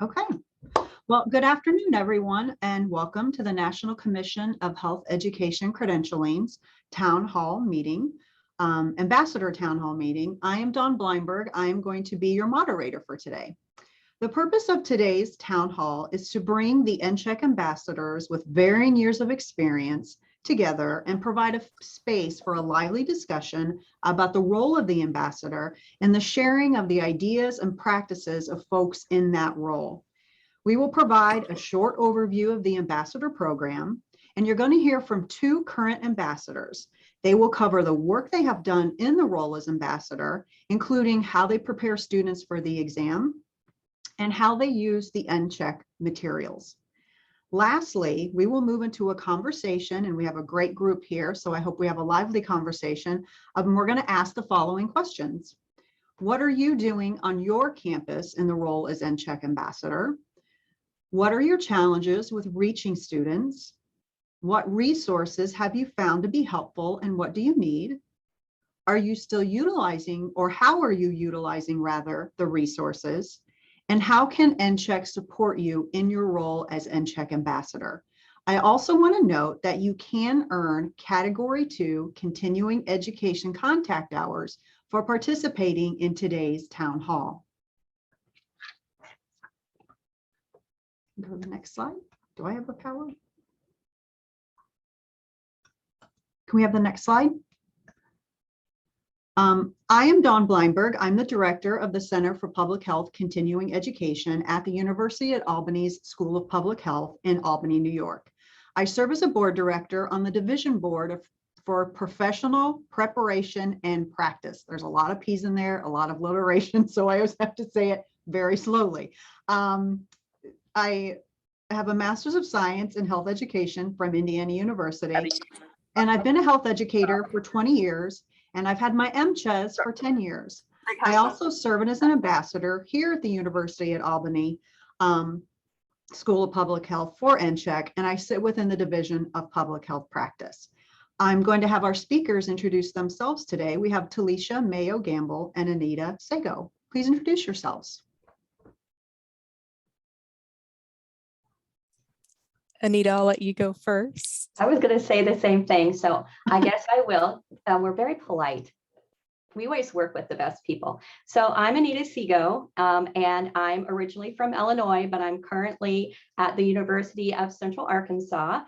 Okay. Well, good afternoon, everyone, and welcome to the National Commission of Health Education Credentialing's Town Hall meeting, Ambassador Town Hall meeting. I am Dawn Bleinberg. I am going to be your moderator for today. The purpose of today's Town Hall is to bring the NCHEC ambassadors with varying years of experience together and provide a space for a lively discussion about the role of the ambassador and the sharing of the ideas and practices of folks in that role. We will provide a short overview of the ambassador program, and you're going to hear from two current ambassadors. They will cover the work they have done in the role as ambassador, including how they prepare students for the exam and how they use the NCHEC materials. Lastly, we will move into a conversation, and we have a great group here, so I hope we have a lively conversation. We're going to ask the following questions. What are you doing on your campus in the role as NCHEC ambassador? What are your challenges with reaching students? What resources have you found to be helpful, and what do you need? Are you still utilizing, or how are you utilizing rather, the resources? And how can NCHEC support you in your role as NCHEC ambassador? I also want to note that you can earn Category 2 continuing education contact hours for participating in today's town hall. Go to the next slide. Do I have the power? Can we have the next slide? I am Dawn Bleinberg. I'm the director of the Center for Public Health Continuing Education at the University at Albany's School of Public Health in Albany, New York. I serve as a board director on the division board for professional preparation and practice. There's a lot of P's in there, a lot of alliteration, so I always have to say it very slowly. I have a Master's of Science in Health Education from Indiana University, and I've been a health educator for 20 years, and I've had my MCHES for 10 years. I also serve as an ambassador here at the University at Albany School of Public Health for NCHEC, and I sit within the Division of Public Health Practice. I'm going to have our speakers introduce themselves today. We have Talisha Mayo Gamble and Anita Sego. Please introduce yourselves. Anita, I'll let you go first. I was going to say the same thing, so I guess I will. We're very polite. We always work with the best people. So I'm Anita Sego, and I'm originally from Illinois, but I'm currently at the University of Central Arkansas,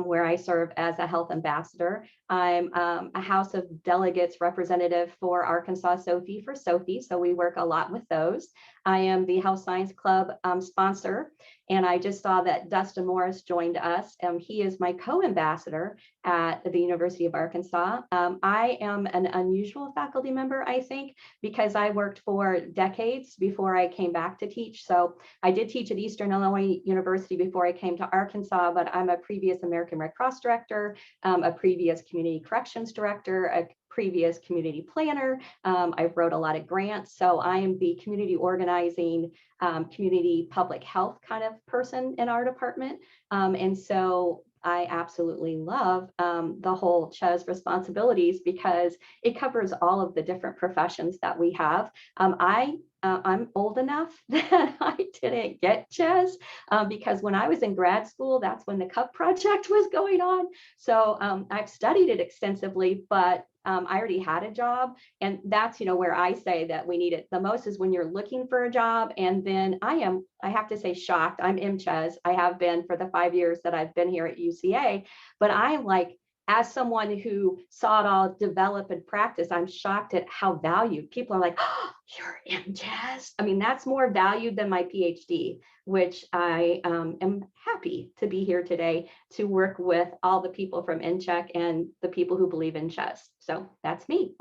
where I serve as a health ambassador. I'm a House of Delegates representative for Arkansas SOFI for SOFI, so we work a lot with those. I am the Health Science Club sponsor, and I just saw that Dustin Morris joined us. He is my co-ambassador at the University of Arkansas. I am an unusual faculty member, I think, because I worked for decades before I came back to teach. So I did teach at Eastern Illinois University before I came to Arkansas, but I'm a previous American Red Cross director, a previous community corrections director, a previous community planner. I wrote a lot of grants. So I am the community organizing, community public health kind of person in our department. And so I absolutely love the whole CHES responsibilities because it covers all of the different professions that we have. I'm old enough that I didn't get CHES because when I was in grad school, that's when the CUP project was going on. So I've studied it extensively, but I already had a job, and that's, where I say that we need it the most is when you're looking for a job. And then I have to say shocked. I'm MCHES. I have been for the 5 years that I've been here at UCA, but I'm like, as someone who saw it all develop and practice, I'm shocked at how valued people are like, oh, you're MCHES. I mean, that's more valued than my PhD, which I am happy to be here today to work with all the people from NCHEC and the people who believe in CHES. So that's me.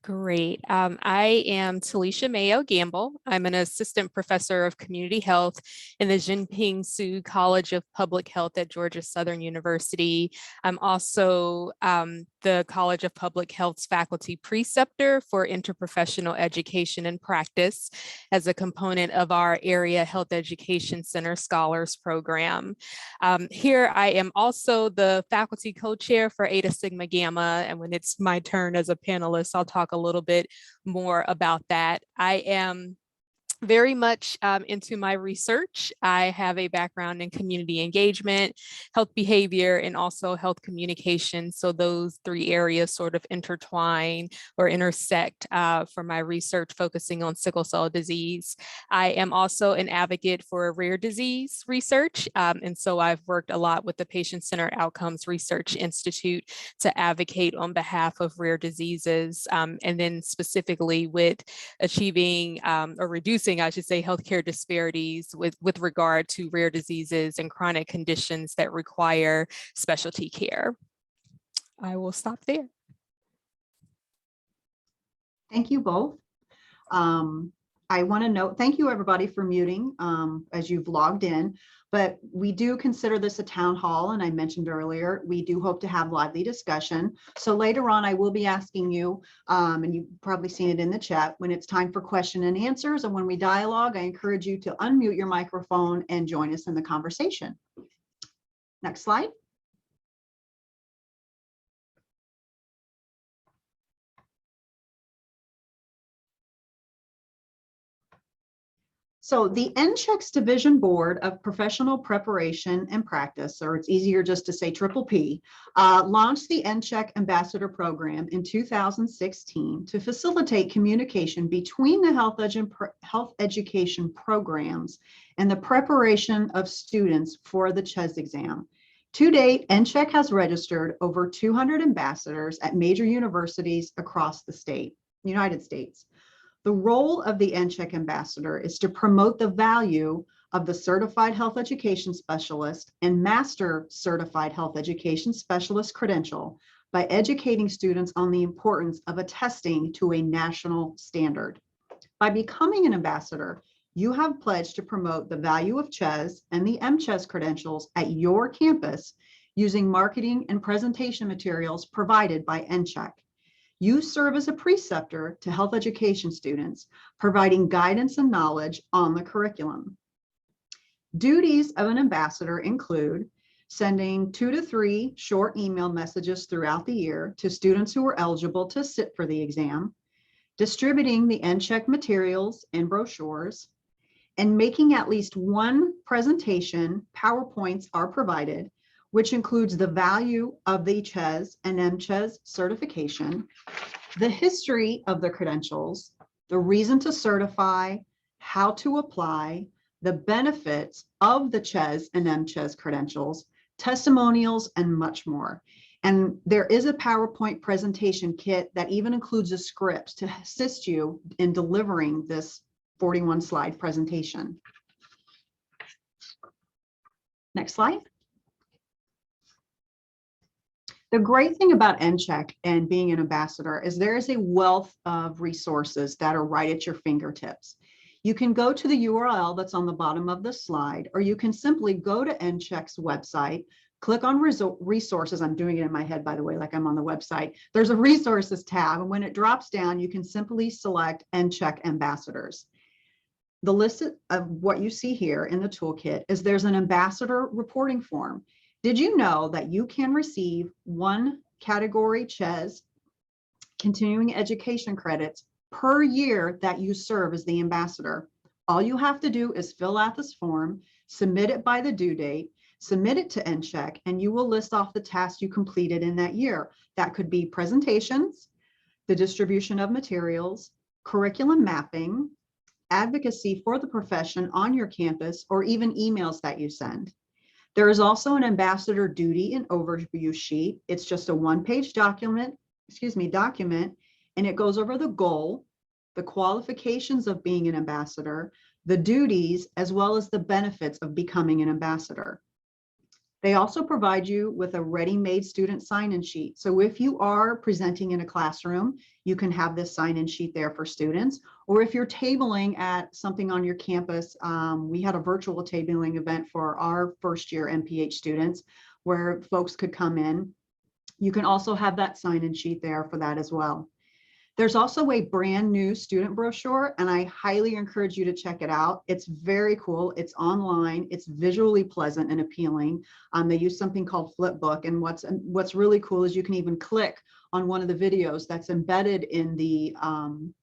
Great. I am Talisha Mayo Gamble. I'm an assistant professor of community health in the Jinping Su College of Public Health at Georgia Southern University. I'm also the College of Public Health's faculty preceptor for interprofessional education and practice as a component of our Area Health Education Center Scholars Program. Here I am also the faculty co-chair for Eta Sigma Gamma, and when it's my turn as a panelist, I'll talk a little bit more about that. I am very much into my research. I have a background in community engagement, health behavior, and also health communication. So those three areas sort of intertwine or intersect for my research focusing on sickle cell disease. I am also an advocate for rare disease research. And so I've worked a lot with the Patient-Centered Outcomes Research Institute to advocate on behalf of rare diseases, and then specifically with achieving or reducing, I should say, healthcare disparities with regard to rare diseases and chronic conditions that require specialty care. I will stop there. Thank you both. I want to note, thank you everybody for muting as you've logged in, but we do consider this a town hall, and I mentioned earlier, we do hope to have lively discussion. So later on, I will be asking you, and you've probably seen it in the chat, when it's time for question and answers, and when we dialogue, I encourage you to unmute your microphone and join us in the conversation. Next slide. So the NCHEC's Division Board of Professional Preparation and Practice, or it's easier just to say Triple P, launched the NCHEC Ambassador Program in 2016 to facilitate communication between the health education programs and the preparation of students for the CHES exam. To date, NCHEC has registered over 200 ambassadors at major universities across the United States. The role of the NCHEC ambassador is to promote the value of the Certified Health Education Specialist and Master Certified Health Education Specialist credential by educating students on the importance of attesting to a national standard. By becoming an ambassador, you have pledged to promote the value of CHES and the MCHES credentials at your campus using marketing and presentation materials provided by NCHEC. You serve as a preceptor to health education students, providing guidance and knowledge on the curriculum. Duties of an ambassador include sending 2 to 3 short email messages throughout the year to students who are eligible to sit for the exam, distributing the NCHEC materials and brochures, and making at least one presentation. PowerPoints are provided, which includes the value of the CHES and MCHES certification, the history of the credentials, the reason to certify, how to apply, the benefits of the CHES and MCHES credentials, testimonials, and much more. And there is a PowerPoint presentation kit that even includes a script to assist you in delivering this 41-slide presentation. Next slide. The great thing about NCHEC and being an ambassador is there is a wealth of resources that are right at your fingertips. You can go to the URL that's on the bottom of the slide, or you can simply go to NCHEC's website, click on resources. I'm doing it in my head, by the way, like I'm on the website. There's a resources tab, and when it drops down, you can simply select NCHEC Ambassadors. The list of what you see here in the toolkit is there's an ambassador reporting form. Did you know that you can receive 1 category CHES continuing education credits per year that you serve as the ambassador? All you have to do is fill out this form, submit it by the due date, submit it to NCHEC, and you will list off the tasks you completed in that year. That could be presentations, the distribution of materials, curriculum mapping, advocacy for the profession on your campus, or even emails that you send. There is also an ambassador duty and overview sheet. It's just a 1-page document, and it goes over the goal, the qualifications of being an ambassador, the duties, as well as the benefits of becoming an ambassador. They also provide you with a ready-made student sign-in sheet. So if you are presenting in a classroom, you can have this sign-in sheet there for students. Or if you're tabling at something on your campus, we had a virtual tabling event for our first-year MPH students where folks could come in. You can also have that sign-in sheet there for that as well. There's also a brand new student brochure, and I highly encourage you to check it out. It's very cool. It's online. It's visually pleasant and appealing. They use something called Flipbook, and what's really cool is you can even click on one of the videos that's embedded in the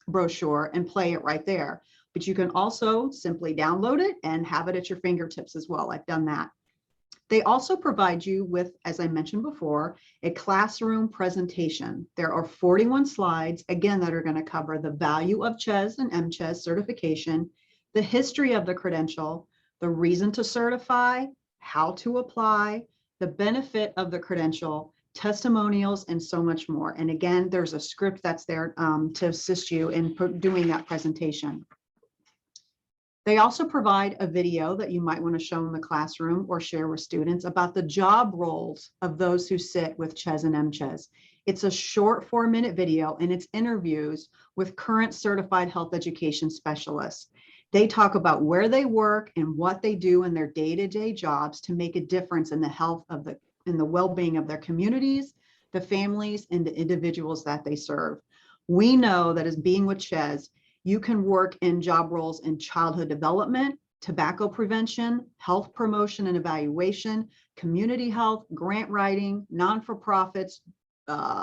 brochure and play it right there. but you can also simply download it and have it at your fingertips as well. I've done that. They also provide you with, as I mentioned before, a classroom presentation. There are 41 slides, again, that are going to cover the value of CHES and MCHES certification, the history of the credential, the reason to certify, how to apply, the benefit of the credential, testimonials, and so much more. And again, there's a script that's there to assist you in doing that presentation. They also provide a video that you might want to show in the classroom or share with students about the job roles of those who sit with CHES and MCHES. It's a short 4-minute video, and it's interviews with current certified health education specialists. They talk about where they work and what they do in their day-to-day jobs to make a difference in the health of the well-being of their communities, the families, and the individuals that they serve. We know that as being with CHES, you can work in job roles in childhood development, tobacco prevention, health promotion and evaluation, community health, grant writing, non-for-profits,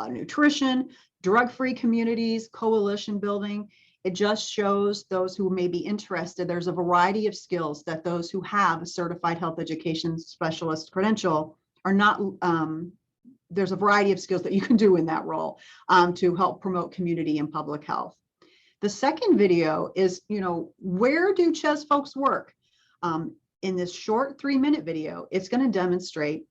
nutrition, drug-free communities, coalition building. It just shows those who may be interested. There's a variety of skills that those who have a certified health education specialist credential are not, there's a variety of skills that you can do in that role to help promote community and public health. The second video is, where do CHES folks work? In this short 3-minute video, it's going to demonstrate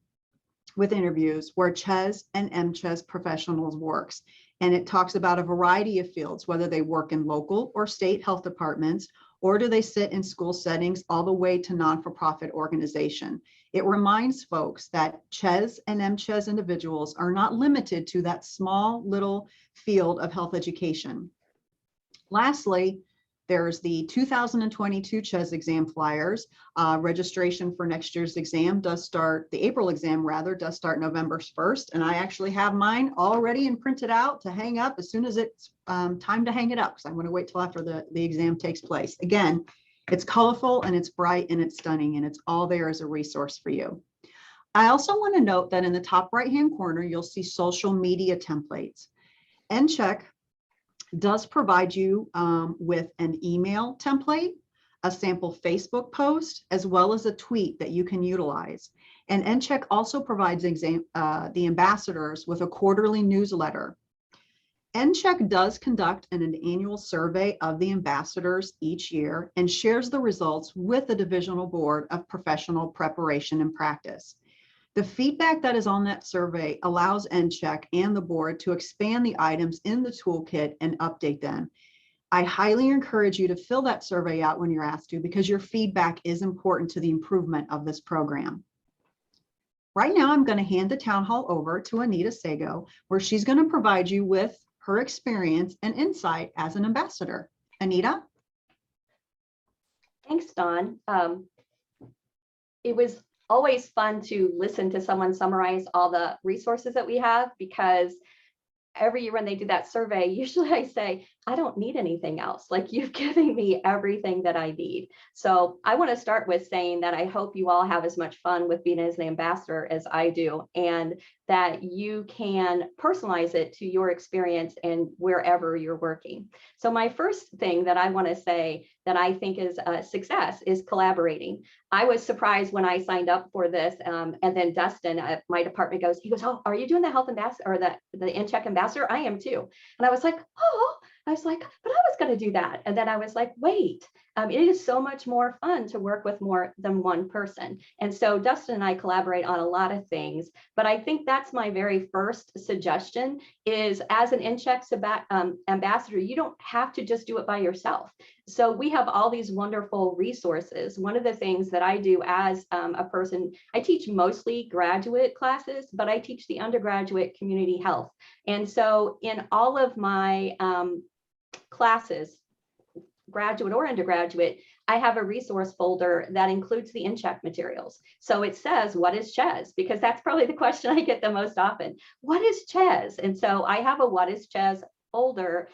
with interviews where CHES and MCHES professionals works. And it talks about a variety of fields, whether they work in local or state health departments, or do they sit in school settings all the way to non-for-profit organization. It reminds folks that CHES and MCHES individuals are not limited to that small little field of health education. Lastly, there's the 2022 CHES exam flyers. Registration for next year's exam does start, the April exam rather, does start November 1st. And I actually have mine already and printed out to hang up as soon as it's time to hang it up, because I'm going to wait till after the exam takes place. Again, it's colorful and it's bright and it's stunning, and it's all there as a resource for you. I also want to note that in the top right-hand corner, you'll see social media templates. NCHEC does provide you with an email template, a sample Facebook post, as well as a tweet that you can utilize. And NCHEC also provides the ambassadors with a quarterly newsletter. NCHEC does conduct an annual survey of the ambassadors each year and shares the results with the Divisional Board of Professional Preparation and Practice. The feedback that is on that survey allows NCHEC and the board to expand the items in the toolkit and update them. I highly encourage you to fill that survey out when you're asked to, because your feedback is important to the improvement of this program. Right now, I'm going to hand the town hall over to Anita Sago, where she's going to provide you with her experience and insight as an ambassador. Anita? Thanks, Dawn. It was always fun to listen to someone summarize all the resources that we have, because every year when they do that survey, usually I say, I don't need anything else. Like, you've given me everything that I need. So I want to start with saying that I hope you all have as much fun with being as an ambassador as I do, and that you can personalize it to your experience and wherever you're working. So my first thing that I want to say that I think is a success is collaborating. I was surprised when I signed up for this, and then Dustin at my department he goes, oh, are you doing the health ambassador or the NCHEC ambassador? I am too. And I was like, oh, but I was going to do that. And then I was like, wait, it is so much more fun to work with more than one person. And so Dustin and I collaborate on a lot of things, but I think that's my very first suggestion is, as an NCHEC ambassador, you don't have to just do it by yourself. So we have all these wonderful resources. One of the things that I do as a person, I teach mostly graduate classes, but I teach the undergraduate community health. And so in all of my classes, graduate or undergraduate, I have a resource folder that includes the NCHEC materials. So it says, what is CHES? Because that's probably the question I get the most often. What is CHES? And so I have a what is CHES folder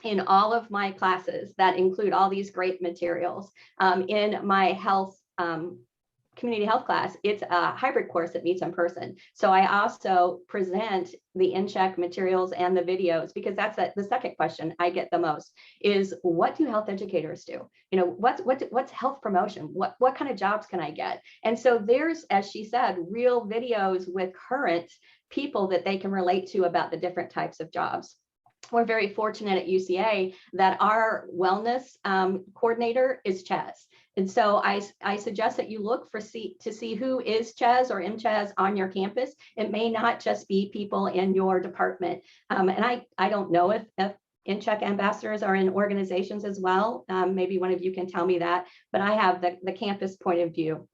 in all of my classes that include all these great materials. In my health community health class, it's a hybrid course that meets in person. So I also present the NCHEC materials and the videos, because that's the second question I get the most is, what do health educators do? You know, what's health promotion? What kind of jobs can I get? And so there's, as she said, real videos with current people that they can relate to about the different types of jobs. We're very fortunate at UCA that our wellness coordinator is Ches. And so I suggest that you look to see who is Ches or MCHES on your campus. It may not just be people in your department. And I don't know if NCHEC ambassadors are in organizations as well. Maybe one of you can tell me that, but I have the campus point of view.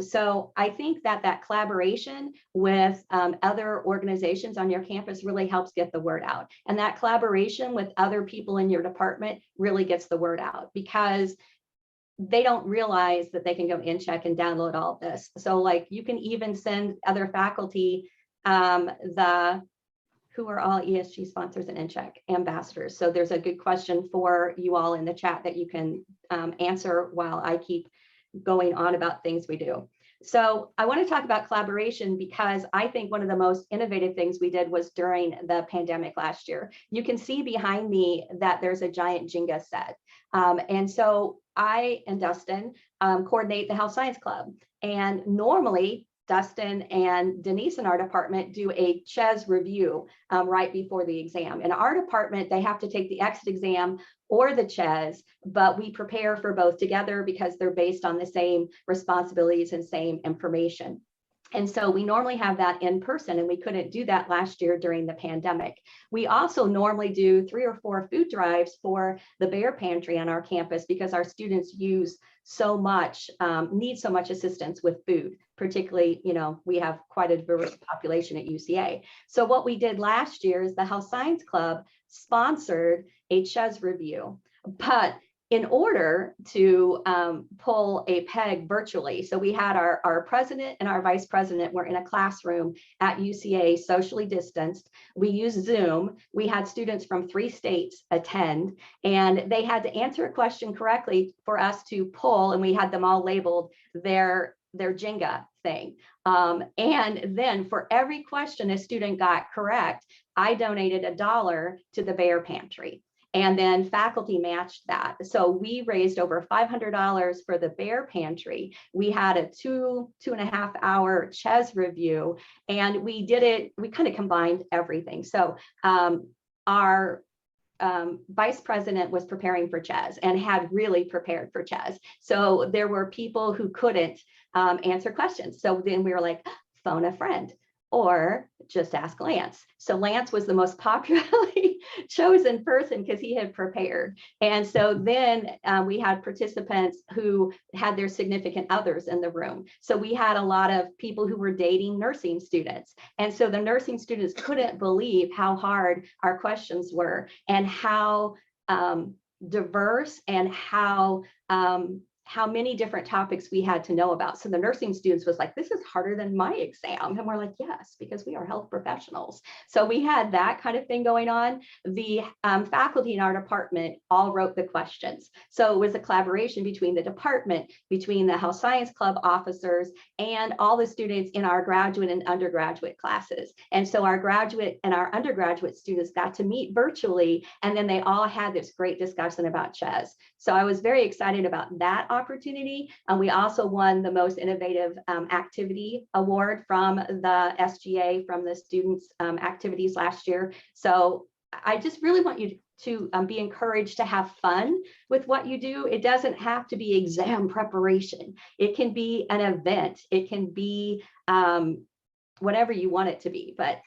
So I think that collaboration with other organizations on your campus really helps get the word out. And that collaboration with other people in your department really gets the word out, because they don't realize that they can go NCHEC and download all of this. So like, you can even send other faculty who are all ESG sponsors and NCHEC ambassadors. So there's a good question for you all in the chat that you can answer while I keep going on about things we do. So I want to talk about collaboration, because I think one of the most innovative things we did was during the pandemic last year. You can see behind me that there's a giant Jenga set. And so I and Dustin coordinate the Health Science Club. And normally Dustin and Denise in our department do a CHES review right before the exam. In our department, they have to take the exit exam or the CHES, but we prepare for both together because they're based on the same responsibilities and same information. And so we normally have that in person, and we couldn't do that last year during the pandemic. We also normally do 3 or 4 food drives for the Bear Pantry on our campus, because our students use so much, need so much assistance with food, particularly, you know, we have quite a diverse population at UCA. So what we did last year is the Health Science Club sponsored a CHES review, but in order to pull a PEG virtually. So we had our president and our vice president were in a classroom at UCA, socially distanced. We used Zoom. We had students from 3 states attend, and they had to answer a question correctly for us to pull, and we had them all labeled their Jenga thing. And then for every question a student got correct, I donated $1 to the Bear Pantry. And then faculty matched that. So we raised over $500 for the Bear Pantry. We had a 2.5 hour CHES review, and we did it, we kind of combined everything. So our vice president was preparing for CHES and had really prepared for CHES. So there were people who couldn't answer questions. So then we were like, phone a friend, or just ask Lance. So Lance was the most popularly chosen person because he had prepared. And so then we had participants who had their significant others in the room. So we had a lot of people who were dating nursing students. And so the nursing students couldn't believe how hard our questions were, and how diverse, and how many different topics we had to know about. So the nursing students was like, this is harder than my exam. And we're like, yes, because we are health professionals. So we had that kind of thing going on. The faculty in our department all wrote the questions. So it was a collaboration between the department, between the Health Science Club officers, and all the students in our graduate and undergraduate classes. And so our graduate and our undergraduate students got to meet virtually, and then they all had this great discussion about CHES. So I was very excited about that opportunity. And we also won the most innovative activity award from the SGA, from the students' activities last year. So I just really want you to be encouraged to have fun with what you do. It doesn't have to be exam preparation. It can be an event. It can be whatever you want it to be. But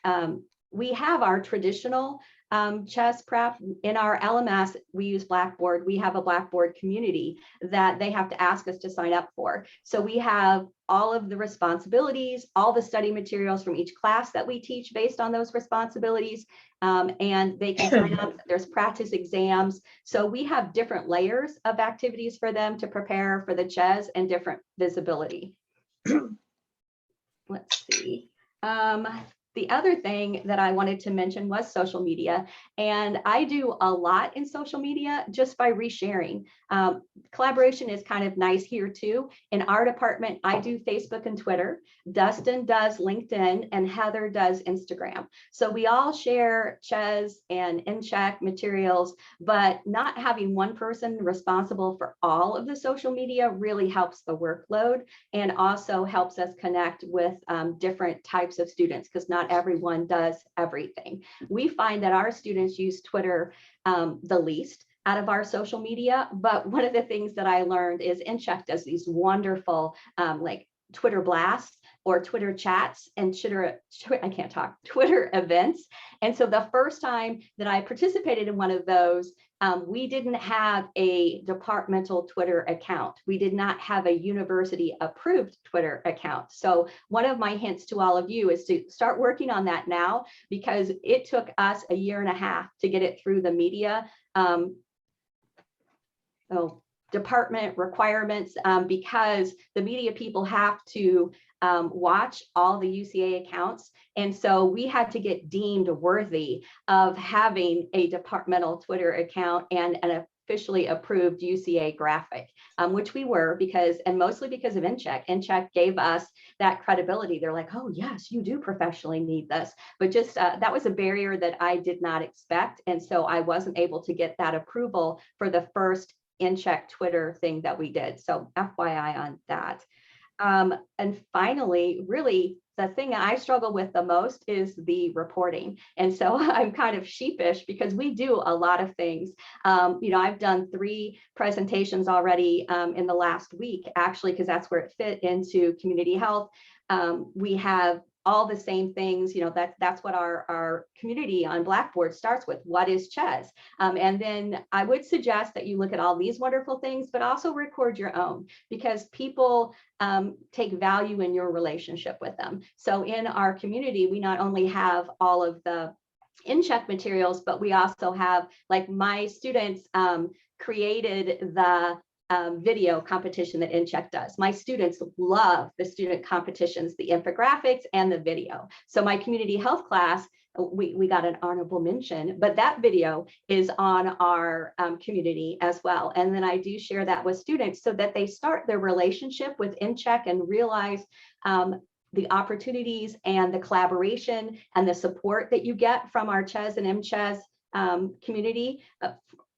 we have our traditional CHES prep. In our LMS, we use Blackboard. We have a Blackboard community that they have to ask us to sign up for. So we have all of the responsibilities, all the study materials from each class that we teach based on those responsibilities, and they can sign up. There's practice exams. So we have different layers of activities for them to prepare for the CHES, and different visibility. Let's see. The other thing that I wanted to mention was social media. And I do a lot in social media just by resharing. Collaboration is kind of nice here too. In our department, I do Facebook and Twitter. Dustin does LinkedIn, and Heather does Instagram. So we all share CHES and NCHEC materials, but not having one person responsible for all of the social media really helps the workload, and also helps us connect with different types of students, because not everyone does everything. We find that our students use Twitter the least out of our social media. But one of the things that I learned is NCHEC does these wonderful like Twitter blasts or Twitter chats and Twitter events. And so the first time that I participated in one of those, we didn't have a departmental Twitter account. We did not have a university approved Twitter account. So one of my hints to all of you is to start working on that now, because it took us a year and a half to get it through the media department requirements, because the media people have to watch all the UCA accounts. And so we had to get deemed worthy of having a departmental Twitter account and an officially approved UCA graphic, which we were, and mostly because of NCHEC. NCHEC gave us that credibility. They're like, oh yes, you do professionally need this. But just that was a barrier that I did not expect. And so I wasn't able to get that approval for the first NCHEC Twitter thing that we did. So FYI on that. And finally, really, the thing I struggle with the most is the reporting. And so I'm kind of sheepish because we do a lot of things. I've done 3 presentations already in the last week, actually, because that's where it fit into community health. We have all the same things, that's what our community on Blackboard starts with. What is CHES? And then I would suggest that you look at all these wonderful things, but also record your own, because people take value in your relationship with them. So in our community, we not only have all of the NCHEC materials, but we also have, like, my students created the video competition that NCHEC does. My students love the student competitions, the infographics and the video. So my community health class, we got an honorable mention, but that video is on our community as well. And then I do share that with students so that they start their relationship with NCHEC and realize the opportunities and the collaboration and the support that you get from our CHES and MCHES community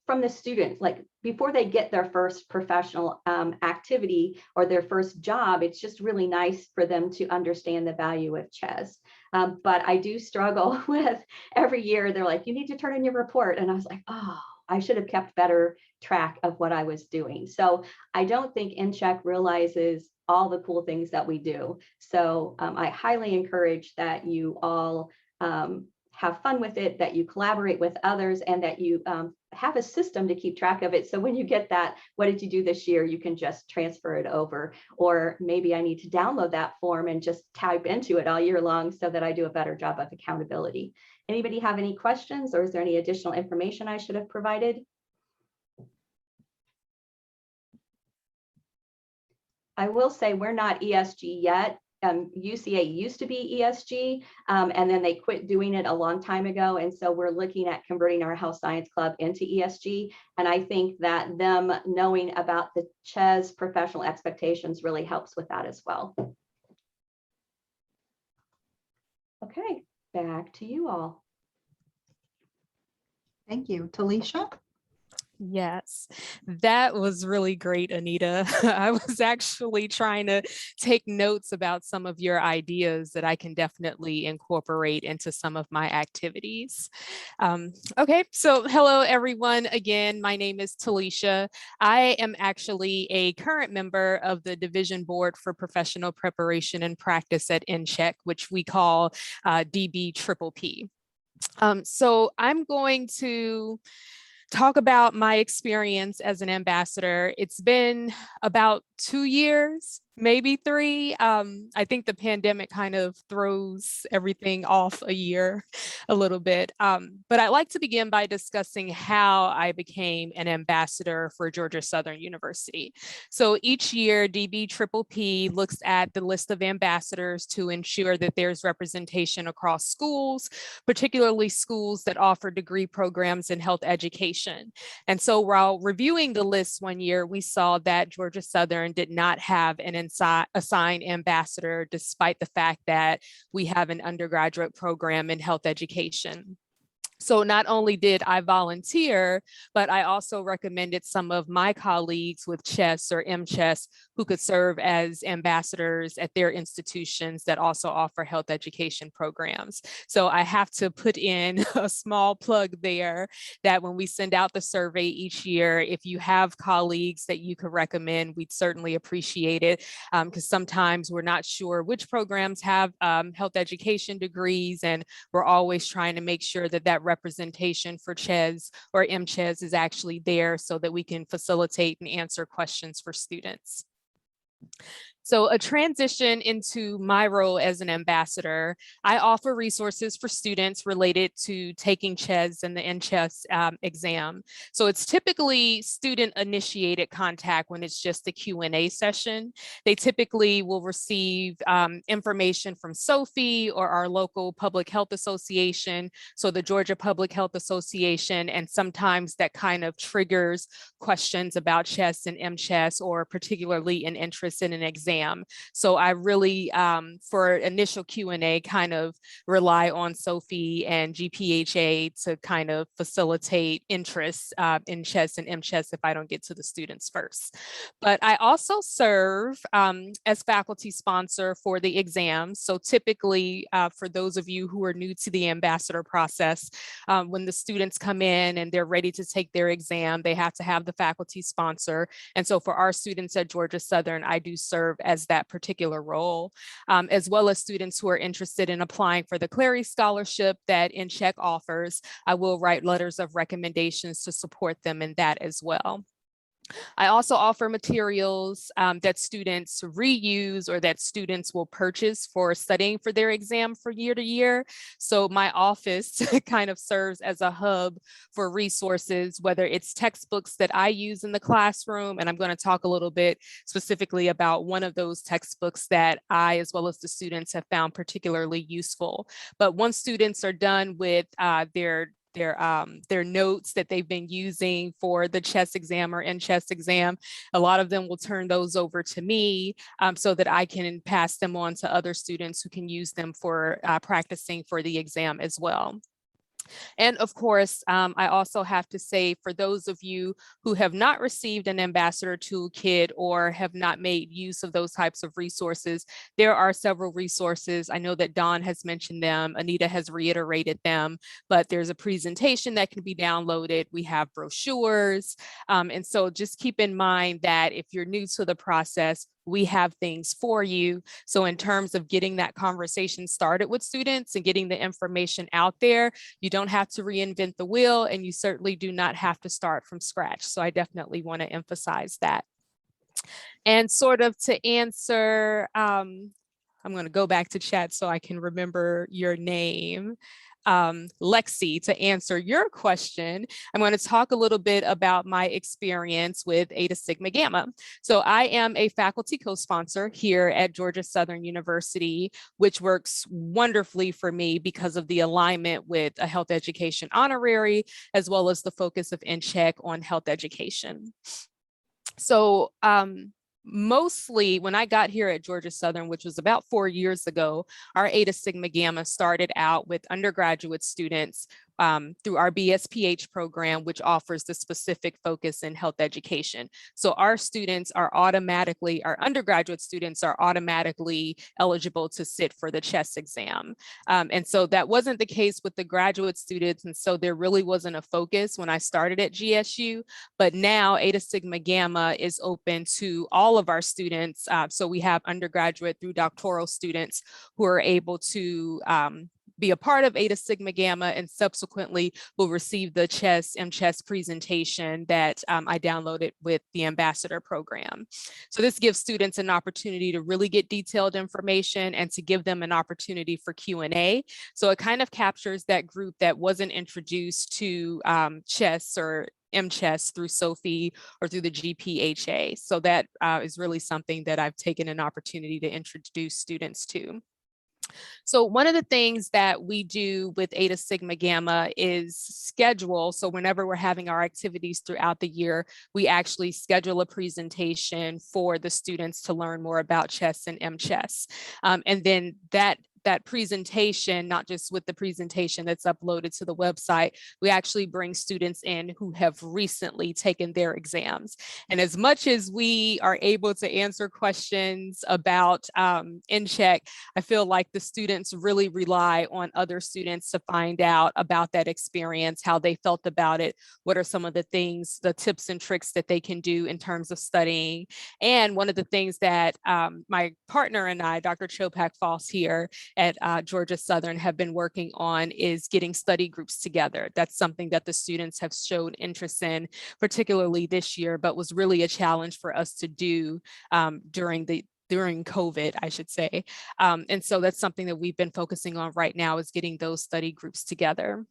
from the students. Like, before they get their first professional activity or their first job, it's just really nice for them to understand the value of CHES. But I do struggle with, every year they're like, you need to turn in your report. And I was like, oh, I should have kept better track of what I was doing. So I don't think NCHEC realizes all the cool things that we do. So I highly encourage that you all have fun with it, that you collaborate with others, and that you have a system to keep track of it. So when you get that, what did you do this year? You can just transfer it over. Or maybe I need to download that form and just type into it all year long so that I do a better job of accountability. Anybody have any questions, or is there any additional information I should have provided? I will say we're not ESG yet. UCA used to be ESG, and then they quit doing it a long time ago. And so we're looking at converting our health science club into ESG. And I think that them knowing about the CHES professional expectations really helps with that as well. Okay, back to you all. Thank you. Talisha? Yes, that was really great, Anita. I was actually trying to take notes about some of your ideas that I can definitely incorporate into some of my activities. Okay, so hello everyone. Again, my name is Talisha. I am actually a current member of the Division Board for Professional Preparation and Practice at NCHEC, which we call DBPPP. So I'm going to talk about my experience as an ambassador. It's been about 2 years maybe 3. I think the pandemic kind of throws everything off a year a little bit. But I'd like to begin by discussing how I became an ambassador for Georgia Southern University. So each year, DBPPP looks at the list of ambassadors to ensure that there's representation across schools, particularly schools that offer degree programs in health education. And so while reviewing the list one year, we saw that Georgia Southern did not have an assigned ambassador, despite the fact that we have an undergraduate program in health education. So not only did I volunteer, but I also recommended some of my colleagues with CHES or MCHES who could serve as ambassadors at their institutions that also offer health education programs. So I have to put in a small plug there that when we send out the survey each year, if you have colleagues that you could recommend, we'd certainly appreciate it, because sometimes we're not sure which programs have health education degrees, and we're always trying to make sure that that representation for CHES or MCHES is actually there so that we can facilitate and answer questions for students. So a transition into my role as an ambassador, I offer resources for students related to taking CHES and the NCHES exam. So it's typically student initiated contact when it's just a Q&A session. They typically will receive information from SOPHI or our local public health association, so the Georgia Public Health Association, and sometimes that kind of triggers questions about CHES and MCHES, or particularly an interest in an exam. So I really, for initial Q&A, kind of rely on SOPHI and GPHA to kind of facilitate interest in CHES and MCHES if I don't get to the students first. But I also serve as faculty sponsor for the exams. So typically, for those of you who are new to the ambassador process, when the students come in and they're ready to take their exam, they have to have the faculty sponsor. And so for our students at Georgia Southern, I do serve as that particular role, as well as students who are interested in applying for the Clary Scholarship that NCHEC offers. I will write letters of recommendations to support them in that as well. I also offer materials that students reuse or that students will purchase for studying for their exam for year to year. So my office kind of serves as a hub for resources, whether it's textbooks that I use in the classroom, and I'm going to talk a little bit specifically about one of those textbooks that I, as well as the students, have found particularly useful. But once students are done with their notes that they've been using for the CHES exam or NCHES exam, a lot of them will turn those over to me so that I can pass them on to other students who can use them for practicing for the exam as well. And of course, I also have to say, for those of you who have not received an ambassador toolkit or have not made use of those types of resources, there are several resources. I know that Dawn has mentioned them, Anita has reiterated them, but there's a presentation that can be downloaded. We have brochures. And so just keep in mind that if you're new to the process, we have things for you. So in terms of getting that conversation started with students and getting the information out there, you don't have to reinvent the wheel, and you certainly do not have to start from scratch. So I definitely want to emphasize that. And sort of to answer, I'm going to go back to chat so I can remember your name. Lexi, to answer your question, I'm going to talk a little bit about my experience with Eta Sigma Gamma. So I am a faculty co-sponsor here at Georgia Southern University, which works wonderfully for me because of the alignment with a health education honorary, as well as the focus of NCHEC on health education. So mostly when I got here at Georgia Southern, which was about 4 years ago, our Eta Sigma Gamma started out with undergraduate students through our BSPH program, which offers the specific focus in health education. So our students are automatically, our undergraduate students are automatically eligible to sit for the CHES exam. And so that wasn't the case with the graduate students. And so there really wasn't a focus when I started at GSU, but now Eta Sigma Gamma is open to all of our students. So we have undergraduate through doctoral students who are able to be a part of Eta Sigma Gamma and subsequently will receive the MCHES presentation that I downloaded with the Ambassador program. So this gives students an opportunity to really get detailed information and to give them an opportunity for Q&A. So it kind of captures that group that wasn't introduced to CHES or MCHES through Sophie or through the GPHA. So that is really something that I've taken an opportunity to introduce students to. So one of the things that we do with Eta Sigma Gamma is schedule. So whenever we're having our activities throughout the year, we actually schedule a presentation for the students to learn more about CHES and MCHES. And then that presentation, not just with the presentation that's uploaded to the website, we actually bring students in who have recently taken their exams. And as much as we are able to answer questions about NCHEC, I feel like the students really rely on other students to find out about that experience, how they felt about it, what are some of the things, the tips and tricks that they can do in terms of studying. And one of the things that my partner and I, Dr. Chopak Foss here at Georgia Southern, have been working on is getting study groups together. That's something that the students have showed interest in, particularly this year, but was really a challenge for us to do during COVID, I should say. And so that's something that we've been focusing on right now, is getting those study groups together.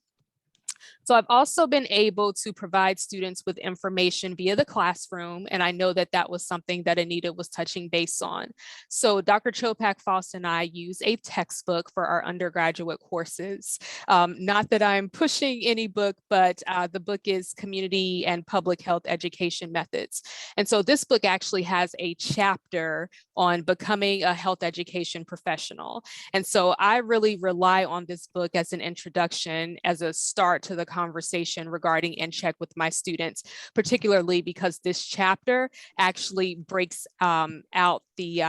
So I've also been able to provide students with information via the classroom, and I know that that was something that Anita was touching base on. So Dr. Chopak Foss and I use a textbook for our undergraduate courses. Not that I'm pushing any book, but the book is Community and Public Health Education Methods. And so this book actually has a chapter on becoming a health education professional. And so I really rely on this book as an introduction, as a start to the conversation regarding NCHEC with my students, particularly because this chapter actually breaks out the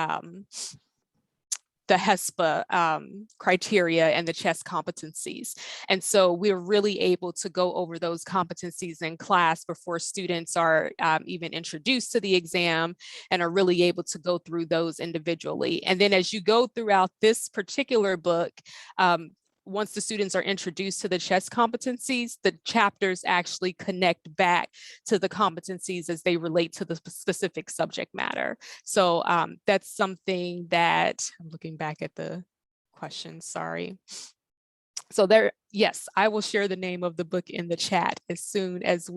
HESPA criteria and the CHES competencies. And so we're really able to go over those competencies in class before students are even introduced to the exam, and are really able to go through those individually. And then as you go throughout this particular book, once the students are introduced to the CHES competencies, the chapters actually connect back to the competencies as they relate to the specific subject matter. So that's something that, I'm looking back at the question, sorry. So there, yes, I will share the name of the book in the chat as soon as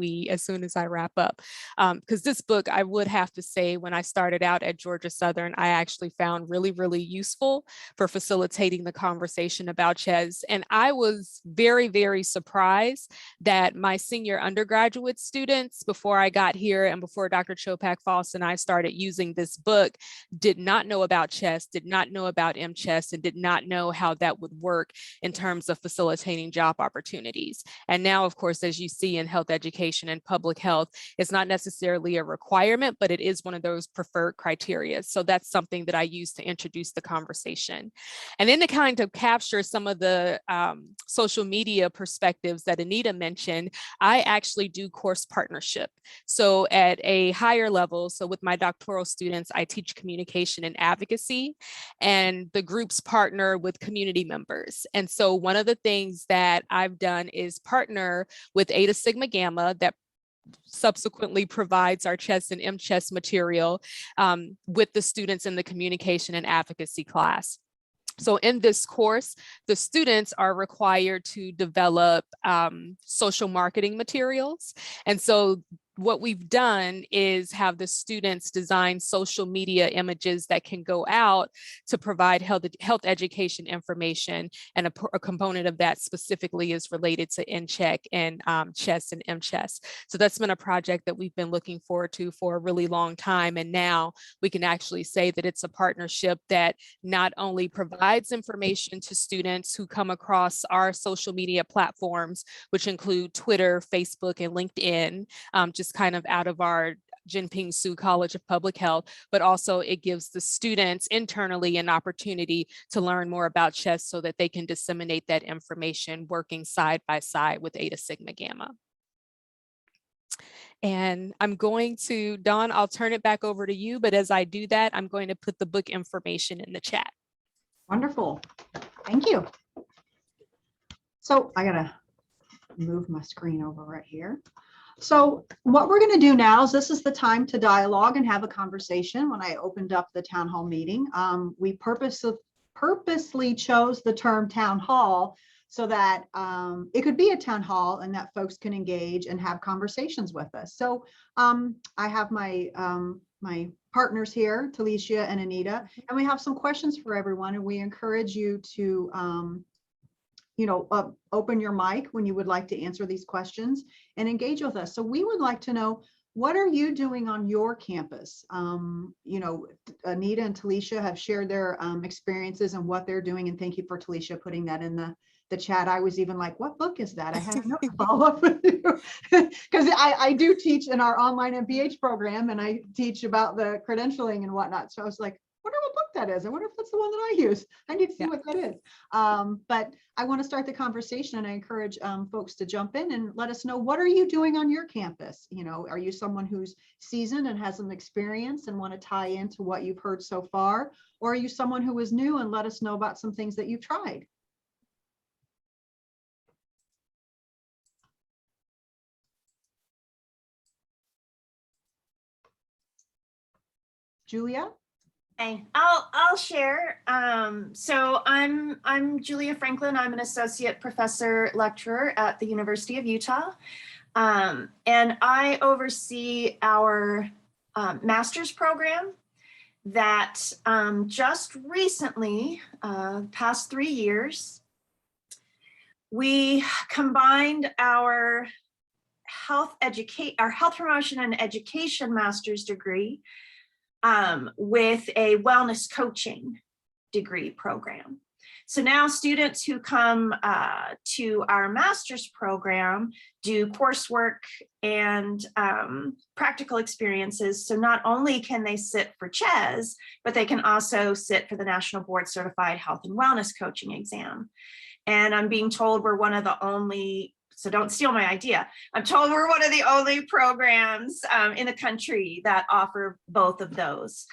I wrap up. Because this book, I would have to say, when I started out at Georgia Southern, I actually found really, really useful for facilitating the conversation about CHES. And I was very, very surprised that my senior undergraduate students, before I got here and before Dr. Chopak Foss and I started using this book, did not know about CHES, did not know about MCHES, and did not know how that would work in terms of facilitating job opportunities. And now, of course, as you see in health education and public health, it's not necessarily a requirement, but it is one of those preferred criteria. So that's something that I use to introduce the conversation. And then to kind of capture some of the social media perspectives that Anita mentioned, I actually do course partnership. So at a higher level, so with my doctoral students, I teach communication and advocacy, and the groups partner with community members. And so one of the things that I've done is partner with Eta Sigma Gamma, that subsequently provides our CHES and MCHES material with the students in the communication and advocacy class. So in this course, the students are required to develop social marketing materials. And so what we've done is have the students design social media images that can go out to provide health education information, and a component of that specifically is related to NCHEC and CHES and MCHES. So that's been a project that we've been looking forward to for a really long time, and now we can actually say that it's a partnership that not only provides information to students who come across our social media platforms, which include Twitter, Facebook, and LinkedIn, just kind of out of our Jinping Su College of Public Health, but also it gives the students internally an opportunity to learn more about CHES so that they can disseminate that information working side by side with Eta Sigma Gamma. And I'm going to, Dawn, I'll turn it back over to you, but as I do that, I'm going to put the book information in the chat. Wonderful. Thank you. So I gotta move my screen over right here. So what we're going to do now is this is the time to dialogue and have a conversation. When I opened up the town hall meeting, we purposely chose the term town hall so that it could be a town hall and that folks can engage and have conversations with us. So I have my my partners here, Talisha and Anita, and we have some questions for everyone, and we encourage you to open your mic when you would like to answer these questions and engage with us. So we would like to know, what are you doing on your campus? Anita and Talisha have shared their experiences and what they're doing. And thank you for Talisha putting that in the chat. I was even like, what book is that? I had a note to follow up with you because I do teach in our online MPH program, and I teach about the credentialing and whatnot. So I was like, wonder what book that is. I wonder if that's the one that I use. I need to see what that is. But I want to start the conversation, and I encourage folks to jump in and let us know, what are you doing on your campus? Are you someone who's seasoned and has some experience and want to tie into what you've heard so far? Or are you someone who is new, and let us know about some things that you've tried? Julia? Hey, I'll share. So I'm Julia Franklin. I'm an associate professor lecturer at the University of Utah, and I oversee our master's program that just recently, past 3 years, we combined our health promotion and education master's degree with a wellness coaching degree program. So now students who come to our master's program do coursework and practical experiences. So not only can they sit for CHES, but they can also sit for the National Board Certified Health and Wellness Coaching exam. And I'm being told we're one of the only, so don't steal my idea, I'm told we're one of the only programs in the country that offer both of those.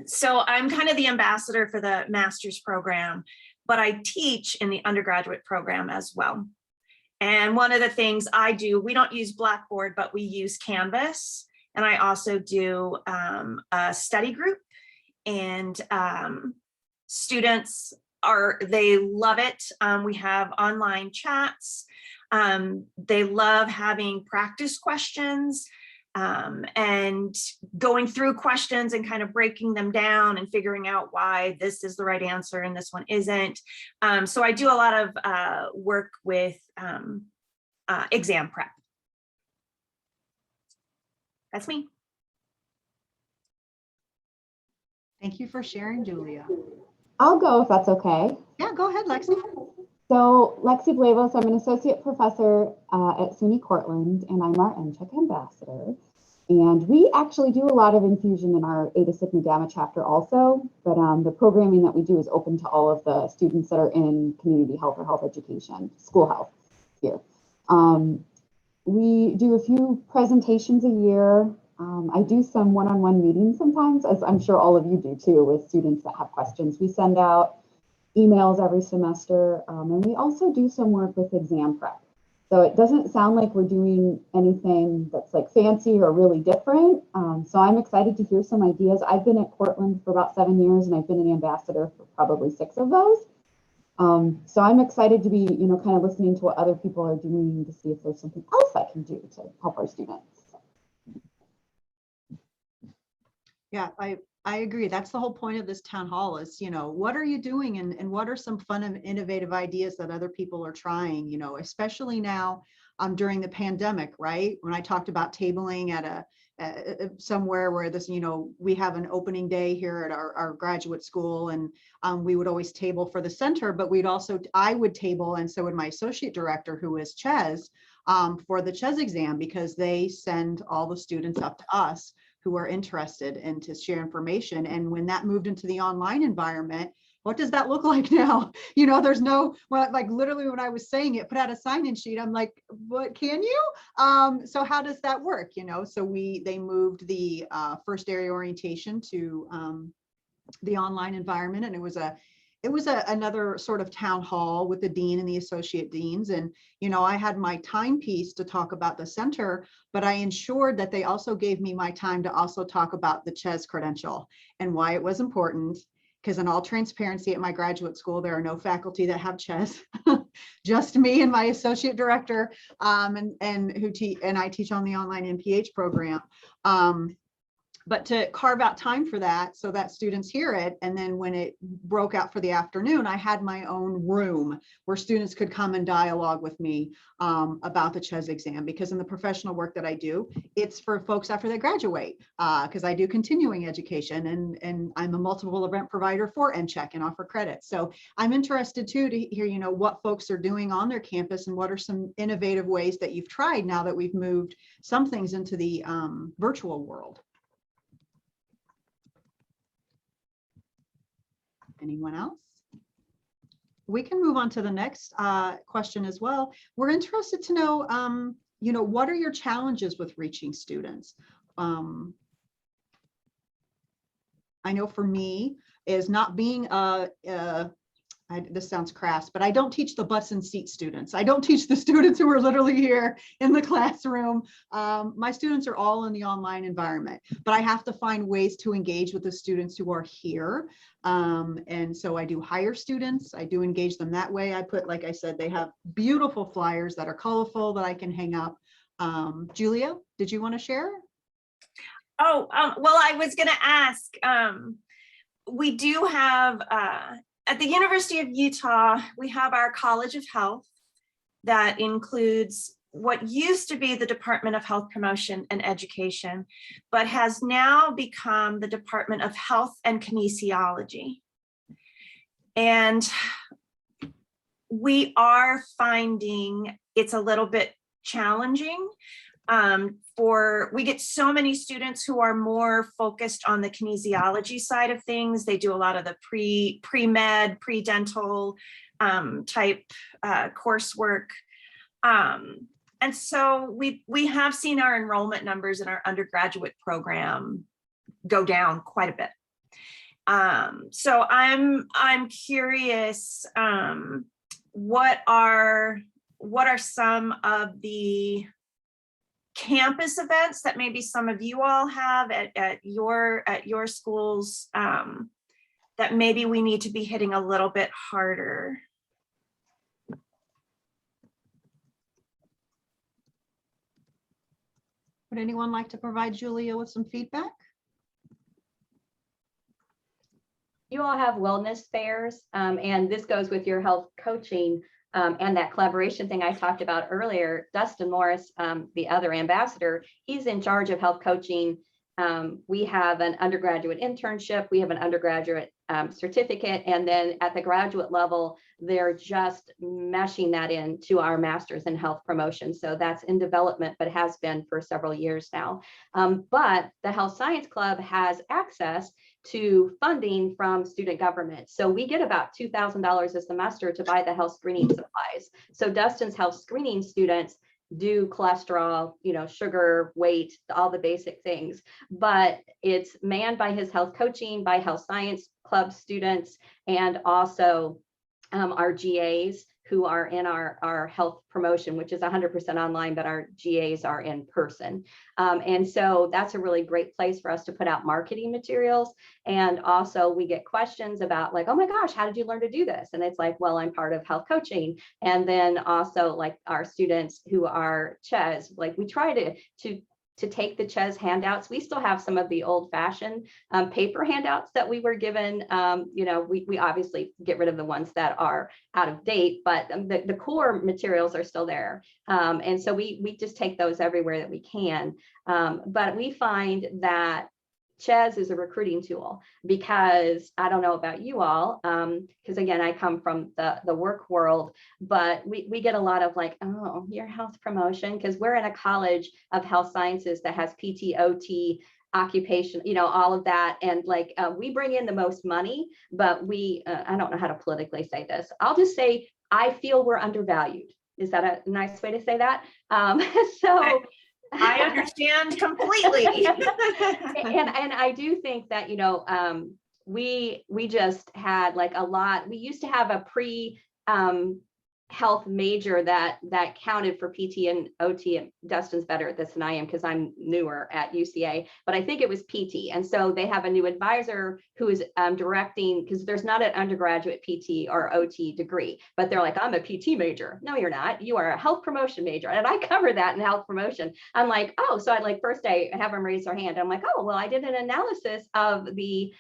So I'm kind of the ambassador for the master's program, but I teach in the undergraduate program as well. And one of the things I do, we don't use Blackboard, but we use Canvas. And I also do a study group, and students they love it. We have online chats. They love having practice questions and going through questions and kind of breaking them down and figuring out why this is the right answer and this one isn't. So I do a lot of work with exam prep. That's me. Thank you for sharing, Julia. I'll go if that's okay. Yeah, go ahead, Lexi. So Lexi Blaz, I'm an associate professor at SUNY Cortland, and I'm our NCHEC Ambassador. And we actually do a lot of infusion in our Eta Sigma Gamma chapter also, but the programming that we do is open to all of the students that are in community health or health education, school health here. We do a few presentations a year. I do some one-on-one meetings sometimes, as I'm sure all of you do too, with students that have questions. We send out emails every semester, and we also do some work with exam prep. So it doesn't sound like we're doing anything that's like fancy or really different. So I'm excited to hear some ideas. I've been at Cortland for about 7 years, and I've been an ambassador for probably 6 of those. So I'm excited to be, kind of listening to what other people are doing to see if there's something else I can do to help our students. Yeah, I agree. That's the whole point of this town hall is, what are you doing, and what are some fun and innovative ideas that other people are trying, especially now during the pandemic, right? When I talked about tabling at somewhere where this, we have an opening day here at our graduate school, and we would always table for the center, but I would table, and so would my associate director, who is CHES, for the CHES exam, because they send all the students up to us who are interested and to share information. And when that moved into the online environment, what does that look like now? There's no, like literally when I was saying it, put out a sign-in sheet, I'm like, what, can you? So how does that work? So they moved the first area orientation to the online environment, and it was it was another sort of town hall with the dean and the associate deans. And, I had my timepiece to talk about the center, but I ensured that they also gave me my time to also talk about the CHES credential and why it was important. Because in all transparency, at my graduate school, there are no faculty that have CHES, just me and my associate director, and I teach on the online NPH program. But to carve out time for that so that students hear it. And then when it broke out for the afternoon, I had my own room where students could come and dialogue with me about the CHES exam, because in the professional work that I do, it's for folks after they graduate, because I do continuing education and I'm a multiple event provider for NCHEC and offer credit. So I'm interested too to hear, what folks are doing on their campus and what are some innovative ways that you've tried now that we've moved some things into the virtual world. Anyone else? We can move on to the next question as well. We're interested to know, what are your challenges with reaching students? I know for me is not being this sounds crass, but I don't teach the butts and seat students. I don't teach the students who are literally here in the classroom. My students are all in the online environment, but I have to find ways to engage with the students who are here. And so I do hire students. I do engage them that way. I put, like I said, they have beautiful flyers that are colorful that I can hang up. Julia, did you want to share? Oh, well, I was going to ask, we do have, at the University of Utah, we have our College of Health that includes what used to be the Department of Health Promotion and Education, but has now become the Department of Health and Kinesiology. And we are finding it's a little bit challenging. We get so many students who are more focused on the kinesiology side of things. They do a lot of the pre-med, pre-dental type coursework. And so we have seen our enrollment numbers in our undergraduate program go down quite a bit. So I'm curious, what are some of the campus events that maybe some of you all have at your schools that maybe we need to be hitting a little bit harder? Would anyone like to provide Julia with some feedback? You all have wellness fairs, and this goes with your health coaching and that collaboration thing I talked about earlier. Dustin Morris, the other ambassador, he's in charge of health coaching. We have an undergraduate internship, we have an undergraduate certificate, and then at the graduate level, they're just meshing that into our master's in health promotion. So that's in development, but has been for several years now. But the Health Science Club has access to funding from student government. So we get about $2,000 a semester to buy the health screening supplies. So Dustin's health screening students do cholesterol, sugar, weight, all the basic things, but it's manned by his health coaching, by Health Science Club students, and also our GAs who are in our health promotion, which is 100% online, but our GAs are in person. And so that's a really great place for us to put out marketing materials. And also we get questions about like, oh my gosh, how did you learn to do this? And it's like, well, I'm part of health coaching. And then also like our students who are CHES, like we try to take the CHES handouts. We still have some of the old fashioned paper handouts that we were given. We obviously get rid of the ones that are out of date, but the core materials are still there. And so we just take those everywhere that we can. But we find that CHES is a recruiting tool, because I don't know about you all, because again, I come from the work world, but we get a lot of like, oh, your health promotion, because we're in a college of health sciences that has PT, OT, occupation, all of that. And like, we bring in the most money, but I don't know how to politically say this. I'll just say, I feel we're undervalued. Is that a nice way to say that? So I understand completely. and I do think that, we just had like a lot. We used to have a pre health major that counted for PT and OT. And Dustin's better at this than I am because I'm newer at UCA, but I think it was PT. And so they have a new advisor who is directing, because there's not an undergraduate PT or OT degree, but they're like, I'm a PT major. No, you're not. You are a health promotion major. And I cover that in health promotion. I'm like, oh, so I'd like first day have them raise their hand. I'm like, oh, well, I did an analysis of the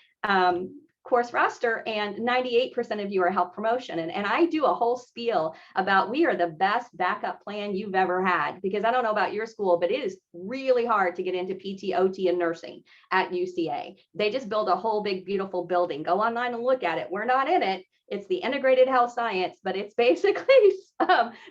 course roster and 98% of you are health promotion. And I do a whole spiel about we are the best backup plan you've ever had, because I don't know about your school, but it is really hard to get into PT, OT, and nursing at UCA. They just build a whole big, beautiful building. Go online and look at it. We're not in it. It's the integrated health science, but it's basically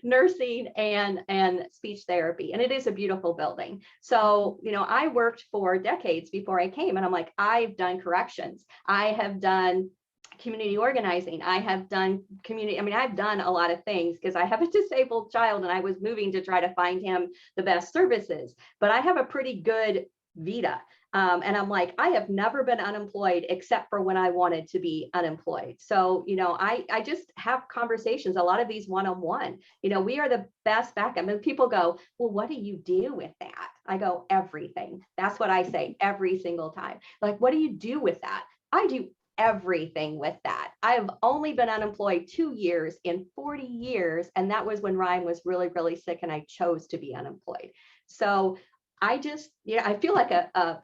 nursing and speech therapy. And it is a beautiful building. So, you know, I worked for decades before I came, and I'm like, I've done corrections. I have done community organizing. I have done community. I mean, I've done a lot of things because I have a disabled child and I was moving to try to find him the best services, but I have a pretty good vita. And I'm like, I have never been unemployed except for when I wanted to be unemployed. So, you know, I just have conversations, a lot of these one-on-one, you know, we are the best backup. And people go, well, what do you do with that? I go, everything. That's what I say every single time. Like, what do you do with that? I do everything with that. I've only been unemployed 2 years in 40 years. And that was when Ryan was really, really sick and I chose to be unemployed. So I just, you know, I feel like a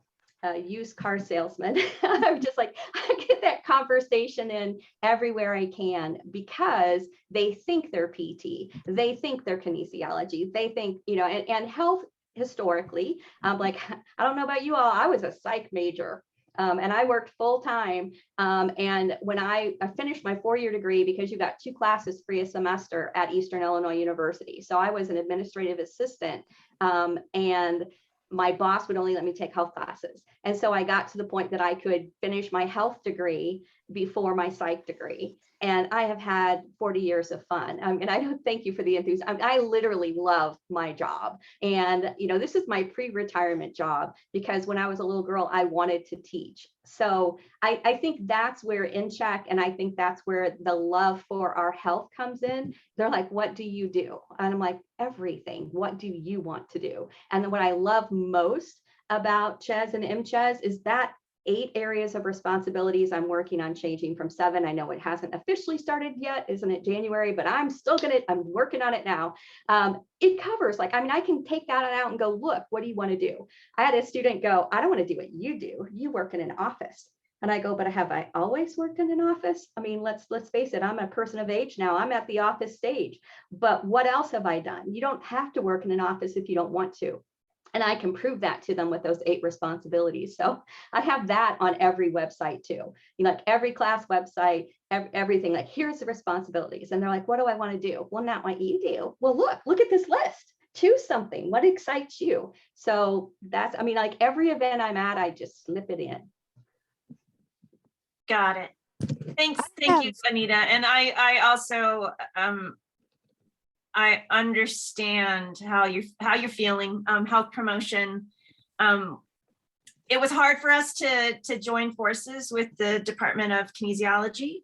used car salesman. I'm just like, I get that conversation in everywhere I can because they think they're PT, they think they're kinesiology, they think, you know, and health historically, like, I don't know about you all, I was a psych major. And I worked full time. And when I finished my 4-year degree, because you got 2 classes free a semester at Eastern Illinois University. So I was an administrative assistant, and my boss would only let me take health classes. And so I got to the point that I could finish my health degree before my psych degree. And I have had 40 years of fun. And I don't thank you for the enthusiasm. I literally love my job. And, you know, this is my pre-retirement job because when I was a little girl, I wanted to teach. So I think that's where NCHEC, and I think that's where the love for our health comes in. They're like, what do you do? And I'm like, everything. What do you want to do? And then what I love most about CHES and MCHES is that 8 areas of responsibilities I'm working on changing from 7. I know it hasn't officially started yet, isn't it January, but I'm working on it now. It covers, like, I mean, I can take that out and go, look, what do you want to do? I had a student go, I don't want to do what you do. You work in an office. And I go, but have I always worked in an office? I mean, let's face it, I'm a person of age now. I'm at the office stage. But what else have I done? You don't have to work in an office if you don't want to. And I can prove that to them with those 8 responsibilities. So I have that on every website too. You know, like every class website, everything, like, here's the responsibilities. And they're like, what do I want to do? Well, not what you do. Well, look at this list. Choose something. What excites you? So that's, I mean, like every event I'm at, I just slip it in. Got it. Thanks. Thank you, Anita. And I also, I understand how you're feeling. Health promotion. It was hard for us to join forces with the Department of Kinesiology.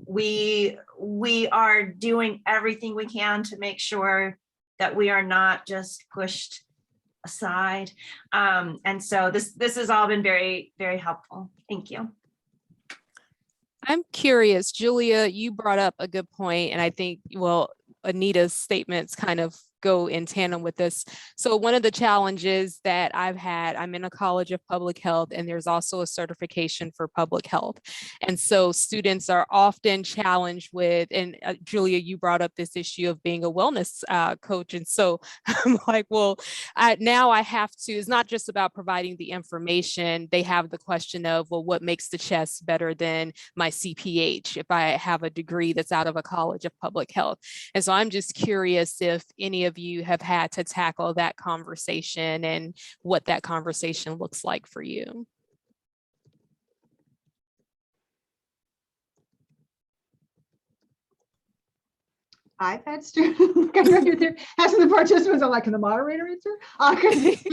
We are doing everything we can to make sure that we are not just pushed aside. And so this has all been very, very helpful. Thank you. I'm curious, Julia, you brought up a good point, and I think, well, Anita's statements kind of go in tandem with this. So one of the challenges that I've had, I'm in a college of public health, and there's also a certification for public health. And so students are often challenged with, and Julia, you brought up this issue of being a wellness coach. And so I'm like, well, now I have to, it's not just about providing the information. They have the question of, well, what makes the CHES better than my CPH if I have a degree that's out of a college of public health? And so I'm just curious if any of you have had to tackle that conversation and what that conversation looks like for you. I've had students asking the participants, I'm like, can the moderator answer? 'Cause,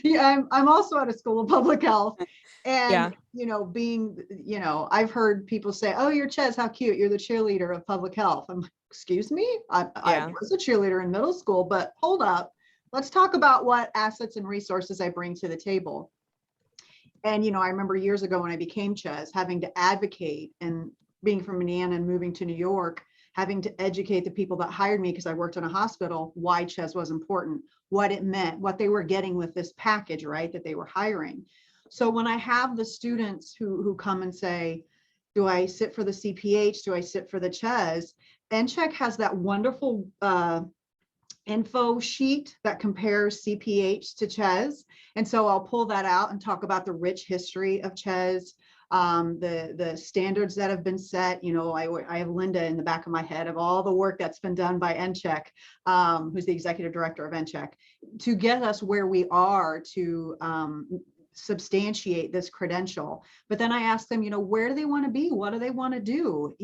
yeah, I'm also at a school of public health. Yeah. And, I've heard people say, oh, you're Ches, how cute. You're the cheerleader of public health. I'm like, excuse me? I Yeah. was a cheerleader in middle school, but hold up. Let's talk about what assets and resources I bring to the table. And, I remember years ago when I became Ches, having to advocate and being from Indiana and moving to New York, having to educate the people that hired me because I worked in a hospital, why Ches was important, what it meant, what they were getting with this package, right, that they were hiring. So when I have the students who come and say, do I sit for the CPH? Do I sit for the Ches? NCHEC has that wonderful info sheet that compares CPH to Ches. And so I'll pull that out and talk about the rich history of Ches, the standards that have been set. I have Linda in the back of my head of all the work that's been done by NCHEC, who's the executive director of NCHEC, to get us where we are to substantiate this credential. But then I ask them, where do they want to be? What do they want to do?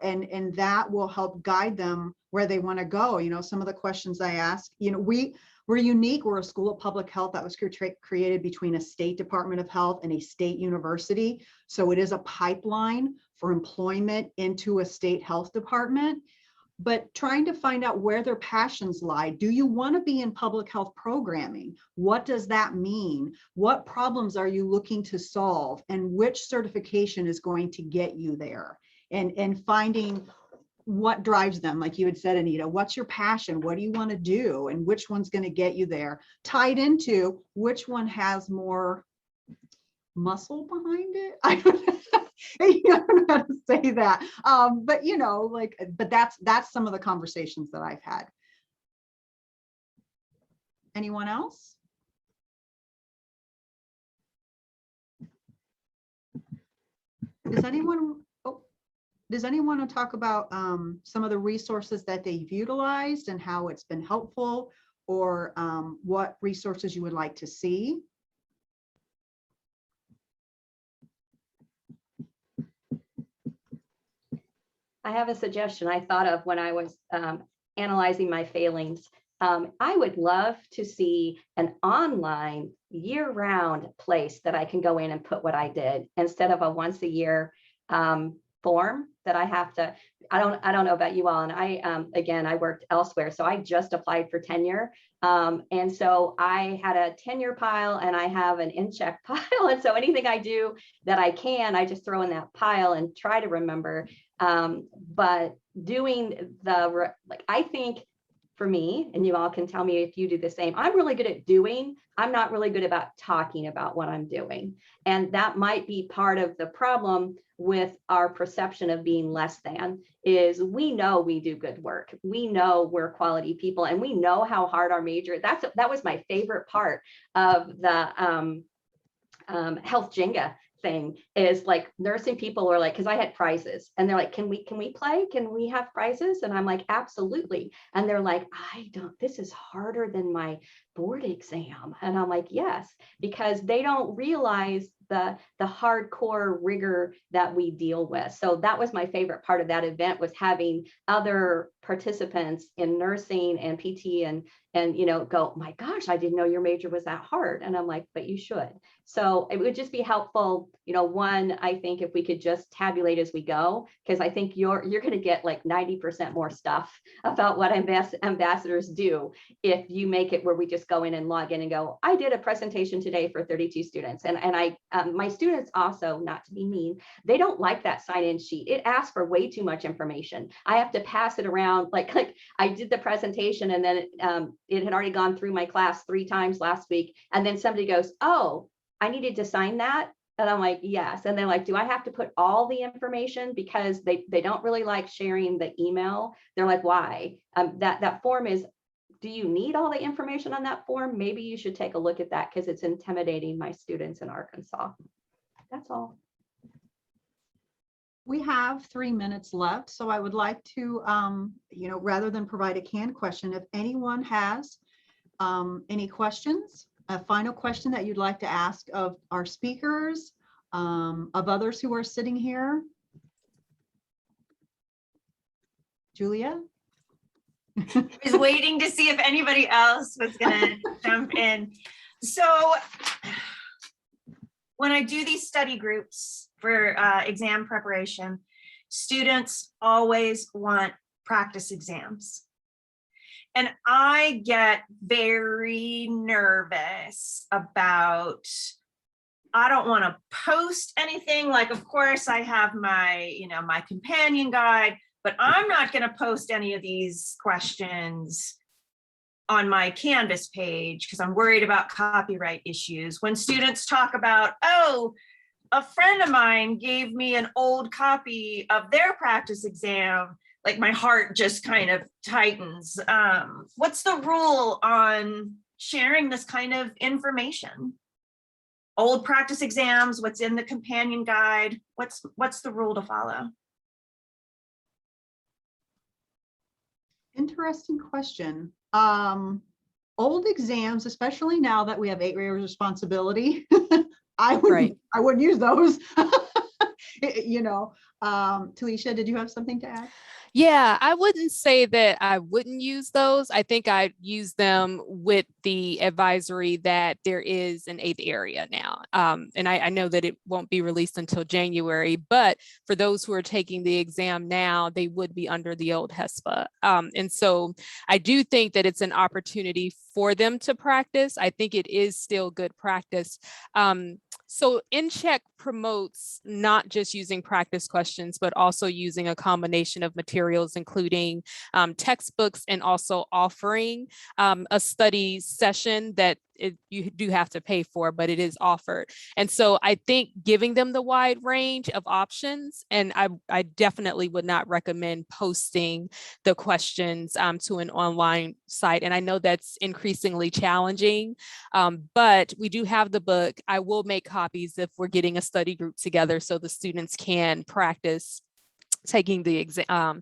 And that will help guide them where they want to go. Some of the questions I ask, we're unique. We're a school of public health that was created between a state department of health and a state university. So it is a pipeline for employment into a state health department. But trying to find out where their passions lie. Do you want to be in public health programming? What does that mean? What problems are you looking to solve? And which certification is going to get you there? And finding what drives them, like you had said, Anita, what's your passion? What do you want to do? And which one's going to get you there? Tied into which one has more muscle behind it? I don't know. I don't know how to say that. But that's some of the conversations that I've had. Anyone else? Does anyone want to talk about some of the resources that they've utilized and how it's been helpful, or what resources you would like to see? I have a suggestion I thought of when I was analyzing my failings. I would love to see an online year-round place that I can go in and put what I did instead of a once a year form that I have to. I don't know about you all, and I worked elsewhere, so I just applied for tenure, and so I had a tenure pile and I have an NCHEC pile, and so anything I do that I just throw in that pile and try to remember. But doing I think for me, and you all can tell me if you do the same, I'm really good at doing. I'm not really good about talking about what I'm doing. And that might be part of the problem with our perception of being less than, is we know we do good work. We know we're quality people, and we know how hard our major, that was my favorite part of the health Jenga thing, is like nursing people were like, because I had prizes, and they're like, can we play? Can we have prizes? And I'm like, absolutely. And they're like, this is harder than my board exam. And I'm like, yes, because they don't realize the hardcore rigor that we deal with. So that was my favorite part of that event, was having other participants in nursing and PT and go, my gosh, I didn't know your major was that hard. And I'm like, but you should. So it would just be helpful. One, I think if we could just tabulate as we go, because I think you're going to get like 90% more stuff about what ambassadors do if you make it where we just go in and log in and go, I did a presentation today for 32 students. And I my students also, not to be mean, they don't like that sign-in sheet. It asks for way too much information. I have to pass it around. Like I did the presentation, and then it had already gone through my class 3 times last week. And then somebody goes, oh, I needed to sign that. And I'm like, yes. And they're like, do I have to put all the information? Because they don't really like sharing the email. They're like, why? That form is, do you need all the information on that form? Maybe you should take a look at that, because it's intimidating my students in Arkansas. That's all. We have 3 minutes left, so I would like to, rather than provide a canned question, if anyone has any questions, a final question that you'd like to ask of our speakers, of others who are sitting here. Julia? I was waiting to see if anybody else was gonna jump in. So when I do these study groups for exam preparation, students always want practice exams. And I get very nervous about, I don't want to post anything. Like, of course, I have my, my companion guide, but I'm not going to post any of these questions on my Canvas page because I'm worried about copyright issues. When students talk about, oh, a friend of mine gave me an old copy of their practice exam, like my heart just kind of tightens. What's the rule on sharing this kind of information? Old practice exams, what's in the companion guide? What's the rule to follow? Interesting question. Old exams, especially now that we have 8 years responsibility, I wouldn't use those. Talisha, did you have something to add? Yeah, I wouldn't say that I wouldn't use those. I think I'd use them with the advisory that there is an 8th area now. And I know that it won't be released until January, but for those who are taking the exam now, they would be under the old HESPA. And so I do think that it's an opportunity for them to practice. I think it is still good practice. So NCHEC promotes not just using practice questions, but also using a combination of materials, including textbooks, and also offering a study session that you do have to pay for, but it is offered. And so I think giving them the wide range of options, and I definitely would not recommend posting the questions to an online site. And I know that's increasingly challenging, but we do have the book. I will make copies if we're getting a study group together so the students can practice taking the exam,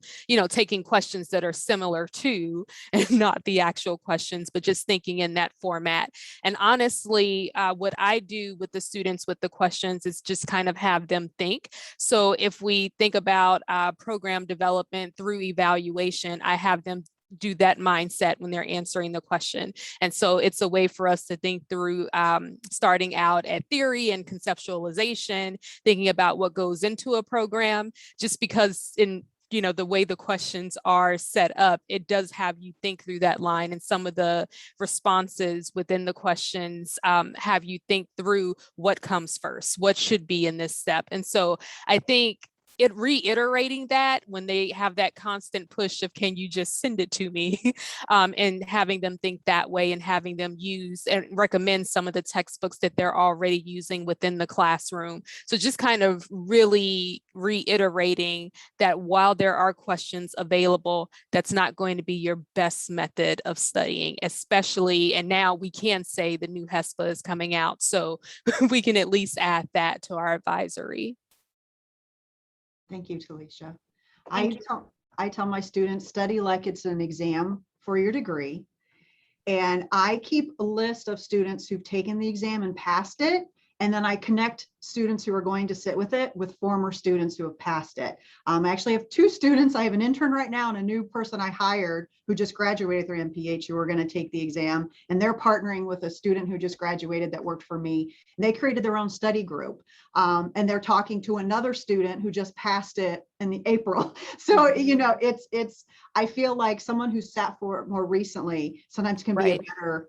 taking questions that are similar to, and not the actual questions, but just thinking in that format. And honestly, what I do with the students with the questions is just kind of have them think. So if we think about program development through evaluation, I have them do that mindset when they're answering the question. And so it's a way for us to think through starting out at theory and conceptualization, thinking about what goes into a program, just because in the way the questions are set up, it does have you think through that line, and some of the responses within the questions have you think through what comes first, what should be in this step. And so I think reiterating that when they have that constant push of, can you just send it to me? And having them think that way, and having them use and recommend some of the textbooks that they're already using within the classroom. So just kind of really reiterating that while there are questions available, that's not going to be your best method of studying, especially, and now we can say the new HESPA is coming out, so we can at least add that to our advisory. Thank you, Talisha. I tell my students, study like it's an exam for your degree. And I keep a list of students who've taken the exam and passed it. And then I connect students who are going to sit with it with former students who have passed it. I actually have 2 students. I have an intern right now and a new person I hired who just graduated their MPH who are going to take the exam. And they're partnering with a student who just graduated that worked for me. And they created their own study group. And they're talking to another student who just passed it in April. So, it's, I feel like someone who sat for it more recently sometimes can be a better,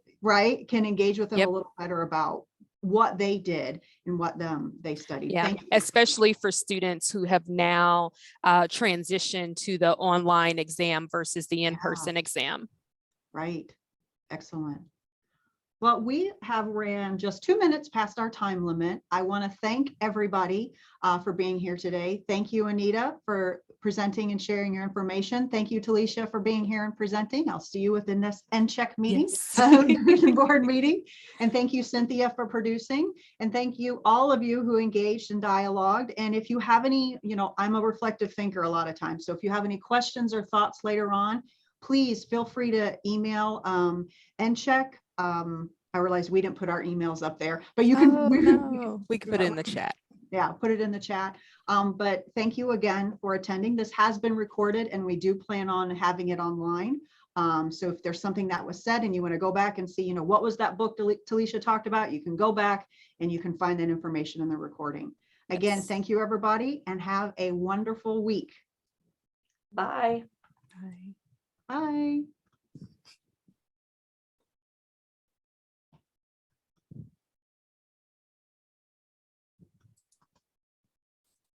can engage with them a little better about what they did and what they studied. Yeah, especially for students who have now transitioned to the online exam versus the in-person exam. Right. Excellent. Well, we have ran just 2 minutes past our time limit. I want to thank everybody for being here today. Thank you, Anita, for presenting and sharing your information. Thank you, Talisha, for being here and presenting. I'll see you within this NCHEC meeting, Division Board meeting. And thank you, Cynthia, for producing. And thank you, all of you who engaged and dialogued. And if you have any, I'm a reflective thinker a lot of times. So if you have any questions or thoughts later on, please feel free to email NCHEC. I realize we didn't put our emails up there, but you can. We can put it in the chat. Yeah, put it in the chat. But thank you again for attending. This has been recorded and we do plan on having it online. So if there's something that was said and you want to go back and see, you know, what was that book Talisha talked about, you can go back and you can find that information in the recording. Again, Yes. thank you, everybody, and have a wonderful week. Bye. Bye. Bye.